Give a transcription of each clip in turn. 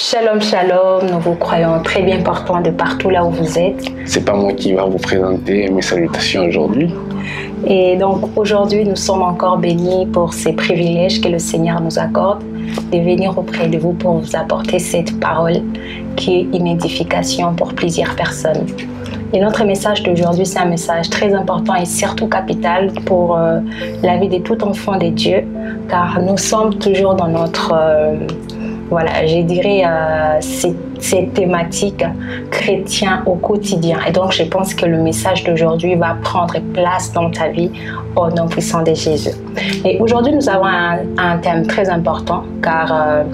Shalom, shalom, nous vous croyons très bien portants de partout là où vous êtes. C'est pas moi qui va vous présenter mes salutations aujourd'hui. Et donc aujourd'hui, nous sommes encore bénis pour ces privilèges que le Seigneur nous accorde de venir auprès de vous pour vous apporter cette parole qui est une édification pour plusieurs personnes. Et notre message d'aujourd'hui, c'est un message très important et surtout capital pour la vie de tout enfant de Dieu, car nous sommes toujours dans notre, je dirais, cette thématique chrétien au quotidien. Et donc, je pense que le message d'aujourd'hui va prendre place dans ta vie au nom puissant de Jésus. Et aujourd'hui, nous avons un thème très important, car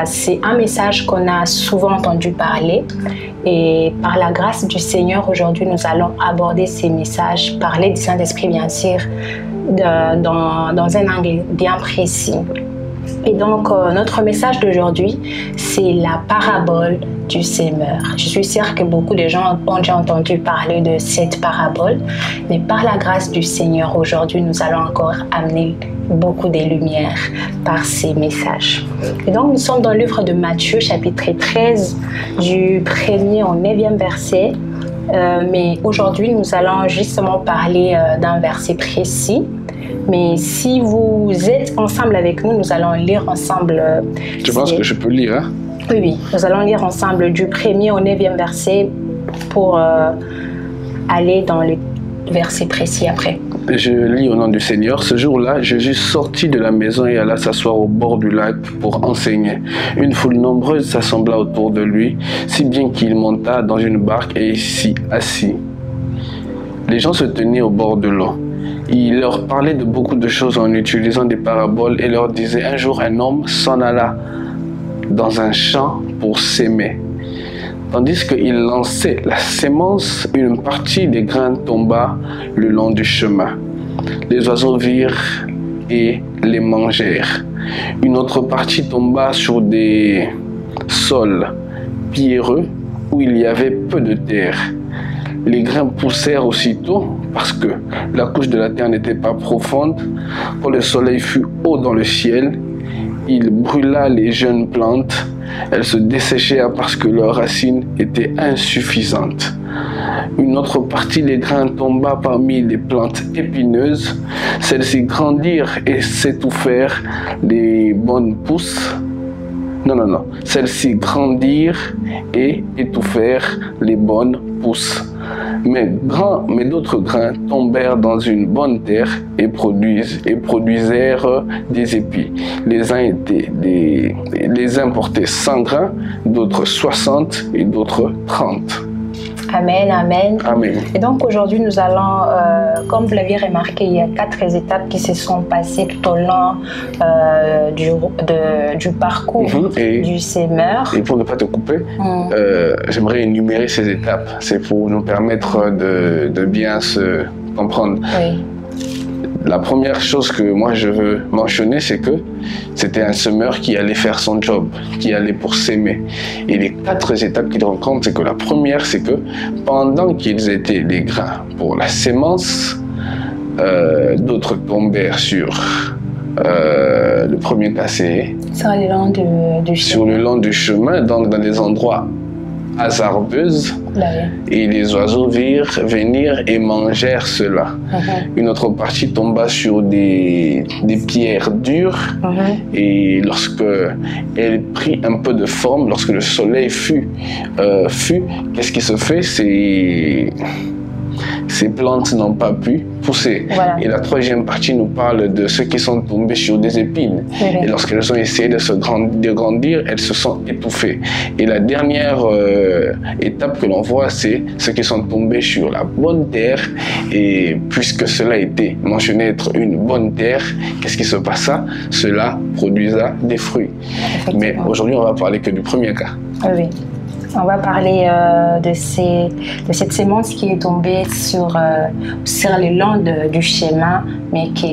c'est un message qu'on a souvent entendu parler. Et par la grâce du Seigneur, aujourd'hui, nous allons aborder ces messages, parler du Saint-Esprit, bien sûr, dans un angle bien précis. Et donc, notre message d'aujourd'hui, c'est la parabole du semeur. Je suis sûre que beaucoup de gens ont déjà entendu parler de cette parabole, mais par la grâce du Seigneur, aujourd'hui, nous allons encore amener beaucoup de lumière par ces messages. Et donc, nous sommes dans le livre de Matthieu, chapitre 13, du 1er au 9e verset. Mais aujourd'hui, nous allons justement parler d'un verset précis. Mais si vous êtes ensemble avec nous, nous allons lire ensemble. Je pense que je peux lire, hein? Oui, nous allons lire ensemble du 1er au 9e verset pour aller dans le verset précis après. Je lis au nom du Seigneur. Ce jour-là, Jésus sortit de la maison et alla s'asseoir au bord du lac pour enseigner. Une foule nombreuse s'assembla autour de lui, si bien qu'il monta dans une barque et s'y assit. Les gens se tenaient au bord de l'eau. Il leur parlait de beaucoup de choses en utilisant des paraboles et leur disait: un jour, un homme s'en alla dans un champ pour s'aimer. Tandis qu'il lançait la sémence, une partie des grains tomba le long du chemin. Les oiseaux virent et les mangèrent. Une autre partie tomba sur des sols pierreux où il y avait peu de terre. Les grains poussèrent aussitôt parce que la couche de la terre n'était pas profonde. Quand le soleil fut haut dans le ciel, il brûla les jeunes plantes. Elles se desséchèrent parce que leurs racines étaient insuffisantes. Une autre partie des grains tomba parmi les plantes épineuses. Celles-ci grandirent et s'étouffèrent. Les bonnes pousses. Celles-ci grandirent et étouffèrent les bonnes pousses. Mais d'autres grains tombèrent dans une bonne terre et produisèrent des épis. Les uns portaient 100 grains, d'autres 60 et d'autres 30. Amen, amen. Amen. Et donc aujourd'hui, nous allons, comme vous l'aviez remarqué, il y a 4 étapes qui se sont passées tout au long du parcours du semeur. Et pour ne pas te couper, j'aimerais énumérer ces étapes. C'est pour nous permettre de bien se comprendre. Oui. La première chose que moi je veux mentionner, c'est que c'était un semeur qui allait faire son job, qui allait pour s'aimer. Et les 4 étapes qu'il rencontre, c'est que la première, c'est que pendant qu'ils étaient les grains pour la sémence, d'autres tombèrent sur le premier cas, c'est sur le long du chemin, donc dans des endroits hasardeuses. Et les oiseaux virent venir et mangèrent cela. Une autre partie tomba sur des pierres dures. Et lorsque elle prit un peu de forme, lorsque le soleil fut, qu'est-ce qui se fait? Ces plantes n'ont pas pu pousser. Voilà. Et la 3e partie nous parle de ceux qui sont tombés sur des épines. Et lorsqu'elles ont essayé de grandir, elles se sont étouffées. Et la dernière étape que l'on voit, c'est ceux qui sont tombés sur la bonne terre. Et puisque cela était mentionné être une bonne terre, qu'est-ce qui se passa? Cela produisa des fruits. Mais aujourd'hui, on va parler que du premier cas. Oui. On va parler de cette sémence qui est tombée sur le long du chemin, mais que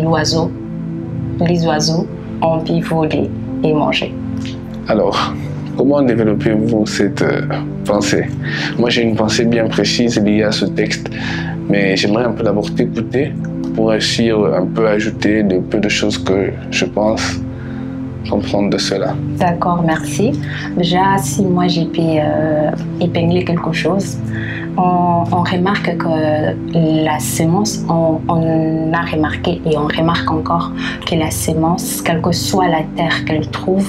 les oiseaux ont pu voler et manger. Alors, comment développez-vous cette pensée? Moi, j'ai une pensée bien précise liée à ce texte, mais j'aimerais un peu d'abord t'écouter pour réussir un peu ajouter de peu de choses que je pense comprendre de cela? D'accord, merci. Déjà, si moi j'ai pu épingler quelque chose, on remarque que la sémence, on a remarqué et on remarque encore que la sémence, quelle que soit la terre qu'elle trouve,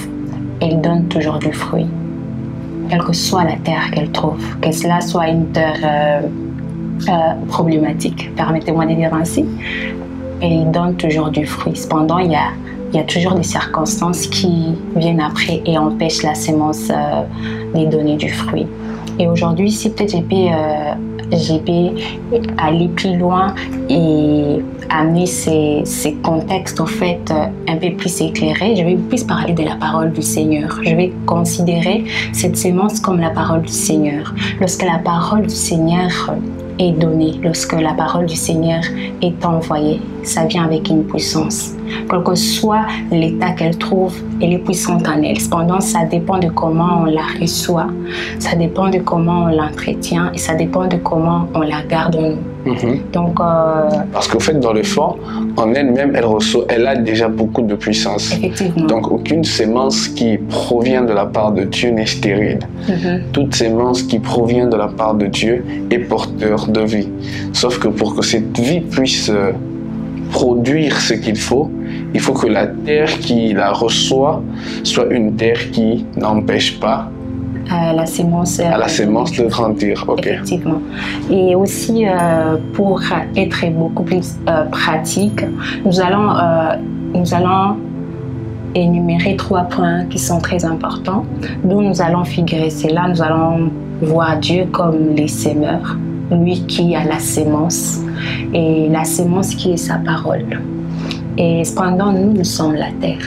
elle donne toujours du fruit. Quelle que soit la terre qu'elle trouve, que cela soit une terre problématique, permettez-moi de dire ainsi, elle donne toujours du fruit. Cependant, il y a toujours des circonstances qui viennent après et empêchent la sémence de donner du fruit. Et aujourd'hui, si peut-être j'ai pu aller plus loin et amener ces contextes au fait un peu plus éclairés, je vais plus parler de la parole du Seigneur. Je vais considérer cette sémence comme la parole du Seigneur. Lorsque la parole du Seigneur est donnée, lorsque la parole du Seigneur est envoyée, ça vient avec une puissance. Quel que soit l'état qu'elle trouve, elle est puissante en elle. Cependant, ça dépend de comment on la reçoit, ça dépend de comment on l'entretient et ça dépend de comment on la garde en nous. Donc, parce qu'au fait, dans le fond, en elle-même, elle a déjà beaucoup de puissance. Effectivement. Donc, aucune sémence qui provient de la part de Dieu n'est stérile. Toute sémence qui provient de la part de Dieu est porteur de vie. Sauf que pour que cette vie puisse produire ce qu'il faut, il faut que la terre qui la reçoit soit une terre qui n'empêche pas la sémence de grandir. Okay. Effectivement. Et aussi, pour être beaucoup plus pratique, nous allons énumérer 3 points qui sont très importants, dont nous allons figurer cela. Nous allons voir Dieu comme les semeurs, lui qui a la sémence, et la sémence qui est sa parole. Et cependant, nous sommes la terre.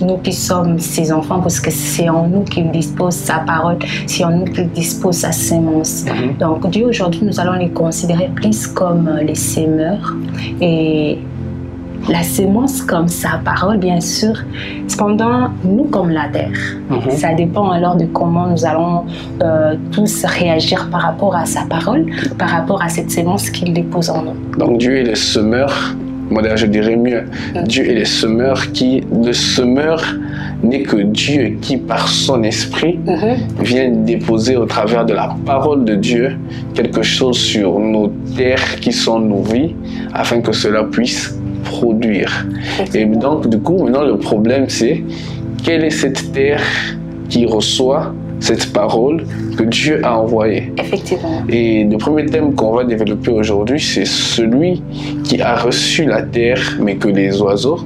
Nous qui sommes ses enfants, parce que c'est en nous qu'il dispose sa parole, c'est en nous qu'il dispose sa sémence. Donc Dieu, aujourd'hui, nous allons les considérer plus comme les semeurs et la sémence comme sa parole, bien sûr. Cependant, nous comme la terre. Ça dépend alors de comment nous allons tous réagir par rapport à sa parole, par rapport à cette sémence qu'il dépose en nous. Donc Dieu est le semeur. Moi, d'ailleurs, je dirais mieux, Dieu est le semeur le semeur n'est que Dieu qui, par son esprit, vient déposer au travers de la parole de Dieu quelque chose sur nos terres qui sont nos vies, afin que cela puisse produire. Et donc, du coup, maintenant, le problème, c'est quelle est cette terre qui reçoit cette parole que Dieu a envoyée. Effectivement. Et le premier thème qu'on va développer aujourd'hui, c'est celui qui a reçu la terre, mais que les oiseaux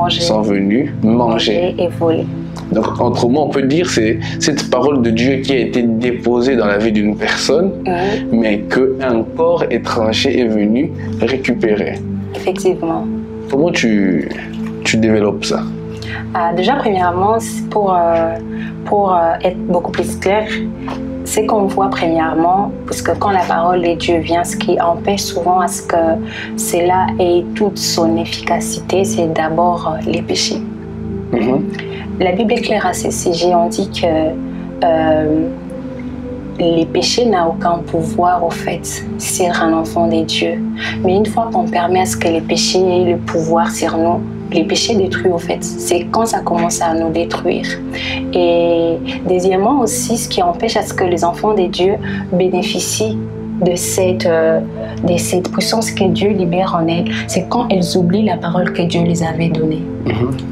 sont venus manger et voler. Donc, autrement, on peut dire c'est cette parole de Dieu qui a été déposée dans la vie d'une personne, mais qu'un corps étranger est venu récupérer. Effectivement. Comment tu développes ça? Déjà, premièrement, pour être beaucoup plus clair, c'est qu'on voit premièrement, parce que quand la parole de Dieu vient, ce qui empêche souvent à ce que cela ait toute son efficacité, c'est d'abord les péchés. La Bible est claire à ce sujet. On dit que les péchés n'ont aucun pouvoir au fait sur un enfant de Dieu. Mais une fois qu'on permet à ce que les péchés aient le pouvoir sur nous, les péchés détruits au fait, c'est quand ça commence à nous détruire. Et deuxièmement aussi, ce qui empêche à ce que les enfants de Dieu bénéficient de cette puissance que Dieu libère en elles, c'est quand elles oublient la parole que Dieu les avait donnée.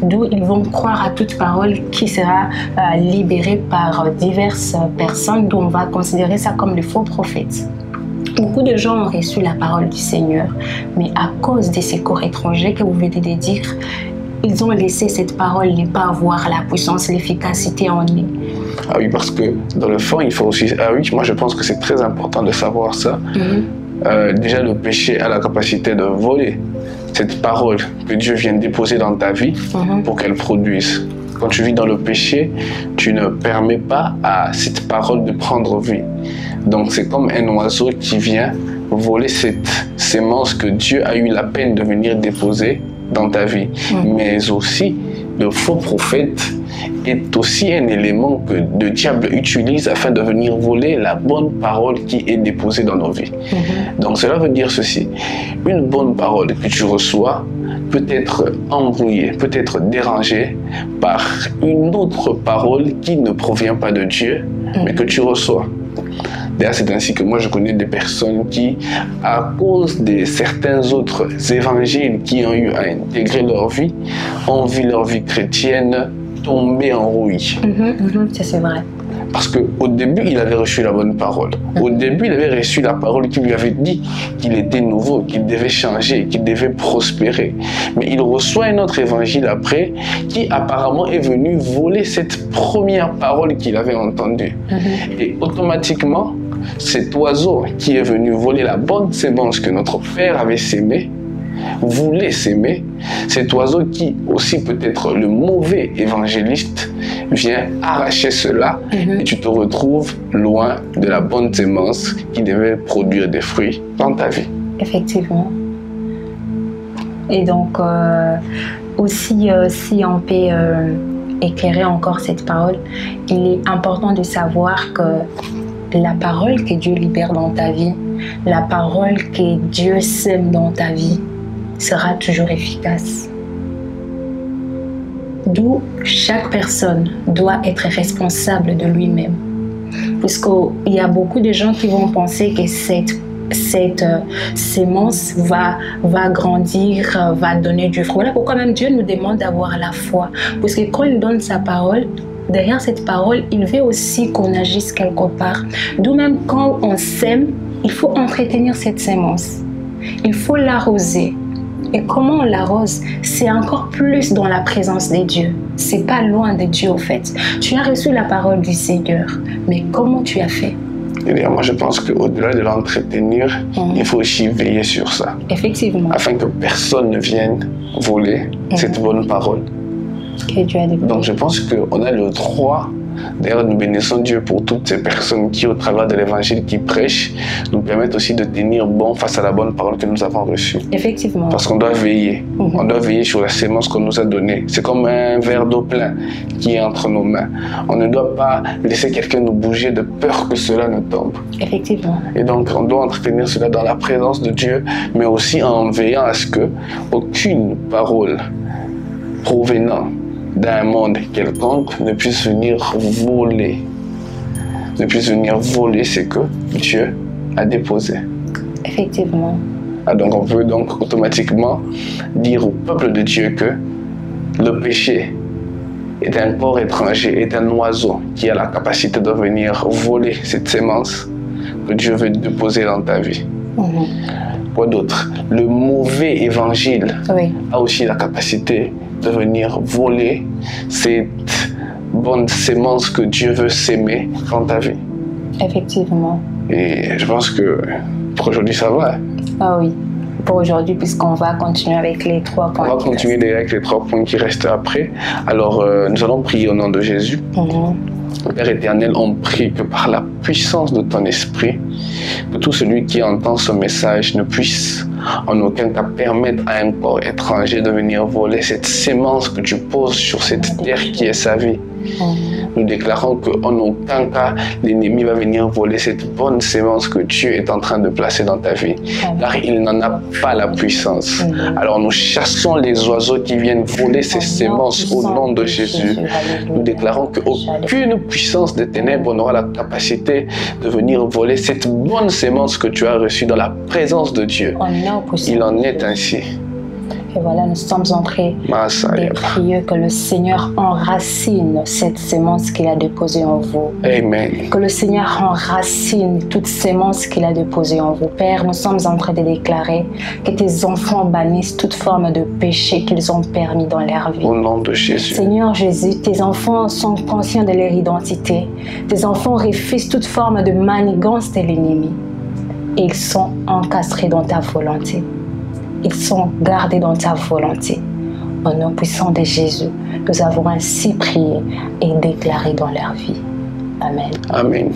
D'où ils vont croire à toute parole qui sera libérée par diverses personnes, dont on va considérer ça comme les faux prophètes. Beaucoup de gens ont reçu la parole du Seigneur, mais à cause de ces corps étrangers que vous venez de dire, ils ont laissé cette parole ne pas avoir la puissance, l'efficacité en eux. Ah oui, parce que dans le fond, il faut aussi... Ah oui, moi je pense que c'est très important de savoir ça. Déjà, le péché a la capacité de voler cette parole que Dieu vient déposer dans ta vie pour qu'elle produise. Quand tu vis dans le péché, tu ne permets pas à cette parole de prendre vie. Donc c'est comme un oiseau qui vient voler cette sémence que Dieu a eu la peine de venir déposer dans ta vie. Mais aussi, le faux prophète est aussi un élément que le diable utilise afin de venir voler la bonne parole qui est déposée dans nos vies. Donc cela veut dire ceci: une bonne parole que tu reçois peut être embrouillé, peut être dérangé par une autre parole qui ne provient pas de Dieu, mais que tu reçois. D'ailleurs, c'est ainsi que moi je connais des personnes qui, à cause de certains autres évangiles qui ont eu à intégrer leur vie, ont vu leur vie chrétienne tomber en rouille. Ça c'est vrai. Parce qu'au début, il avait reçu la bonne parole. Au début, il avait reçu la parole qui lui avait dit qu'il était nouveau, qu'il devait changer, qu'il devait prospérer. Mais il reçoit un autre évangile après qui apparemment est venu voler cette première parole qu'il avait entendue. Et automatiquement, cet oiseau qui est venu voler la bonne sémence que notre père avait sémée, voulait s'aimer, cet oiseau qui aussi peut être le mauvais évangéliste vient arracher cela et tu te retrouves loin de la bonne sémence qui devait produire des fruits dans ta vie. Effectivement. Et donc aussi si on peut éclairer encore cette parole, il est important de savoir que la parole que Dieu libère dans ta vie, la parole que Dieu sème dans ta vie sera toujours efficace. D'où chaque personne doit être responsable de lui-même. Puisqu'il y a beaucoup de gens qui vont penser que cette sémence va grandir, va donner du fruit. Voilà pourquoi même Dieu nous demande d'avoir la foi. Parce que quand il donne sa parole, derrière cette parole, il veut aussi qu'on agisse quelque part. D'où même quand on sème, il faut entretenir cette sémence. Il faut l'arroser. Et comment on l'arrose? C'est encore plus dans la présence de Dieu. C'est pas loin de Dieu au fait. Tu as reçu la parole du Seigneur, mais comment tu as fait? Et moi je pense qu'au-delà de l'entretenir, il faut aussi veiller sur ça. Effectivement. Afin que personne ne vienne voler cette bonne parole. Que Dieu a déposé. Donc je pense qu'on a le droit. D'ailleurs, nous bénissons Dieu pour toutes ces personnes qui, au travers de l'évangile qui prêchent, nous permettent aussi de tenir bon face à la bonne parole que nous avons reçue. Effectivement. Parce qu'on doit veiller. On doit veiller sur la sémence qu'on nous a donnée. C'est comme un verre d'eau plein qui est entre nos mains. On ne doit pas laisser quelqu'un nous bouger de peur que cela ne tombe. Effectivement. Et donc, on doit entretenir cela dans la présence de Dieu, mais aussi en veillant à ce que aucune parole provenant d'un monde quelconque ne puisse venir voler. Ne puisse venir voler ce que Dieu a déposé. Effectivement. Donc on peut donc automatiquement dire au peuple de Dieu que le péché est un corps étranger, est un oiseau qui a la capacité de venir voler cette sémence que Dieu veut déposer dans ta vie. Quoi d'autre? Le mauvais évangile a aussi la capacité de venir voler cette bonne sémence que Dieu veut s'aimer dans ta vie. Effectivement. Et je pense que pour aujourd'hui ça va. Ah oui, pour aujourd'hui, puisqu'on va continuer avec les 3 points. On va continuer avec les 3 points qui restent après. Alors nous allons prier au nom de Jésus. Père éternel, on prie que par la puissance de ton esprit, que tout celui qui entend ce message ne puisse en aucun cas permettre à un corps étranger de venir voler cette sémence que tu poses sur cette terre qui est sa vie. Nous déclarons qu'en aucun cas l'ennemi va venir voler cette bonne sémence que Dieu est en train de placer dans ta vie, car il n'en a pas la puissance. Alors nous chassons les oiseaux qui viennent voler ces sémences au nom de Jésus. Nous déclarons qu'aucune puissance des ténèbres n'aura la capacité de venir voler cette bonne sémence que tu as reçue dans la présence de Dieu. Il en est ainsi. Et voilà, nous sommes en train de prier que le Seigneur enracine cette sémence qu'il a déposée en vous. Amen. Que le Seigneur enracine toute sémence qu'il a déposée en vous. Père, nous sommes en train de déclarer que tes enfants bannissent toute forme de péché qu'ils ont permis dans leur vie. Au nom de Jésus. Seigneur Jésus, tes enfants sont conscients de leur identité. Tes enfants refusent toute forme de manigance de l'ennemi. Et ils sont encastrés dans ta volonté. Ils sont gardés dans ta volonté. Au nom puissant de Jésus, nous avons ainsi prié et déclaré dans leur vie. Amen. Amen.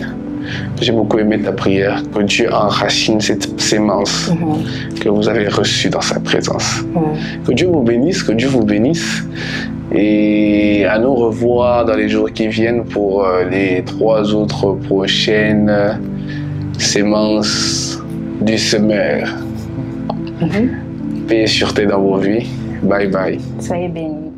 J'ai beaucoup aimé ta prière, que Dieu enracine cette sémence que vous avez reçue dans sa présence. Que Dieu vous bénisse, que Dieu vous bénisse. Et à nous revoir dans les jours qui viennent pour les 3 autres prochaines sémences du semeur. Paix et sûreté dans vos vies. Bye bye. Soyez bénis.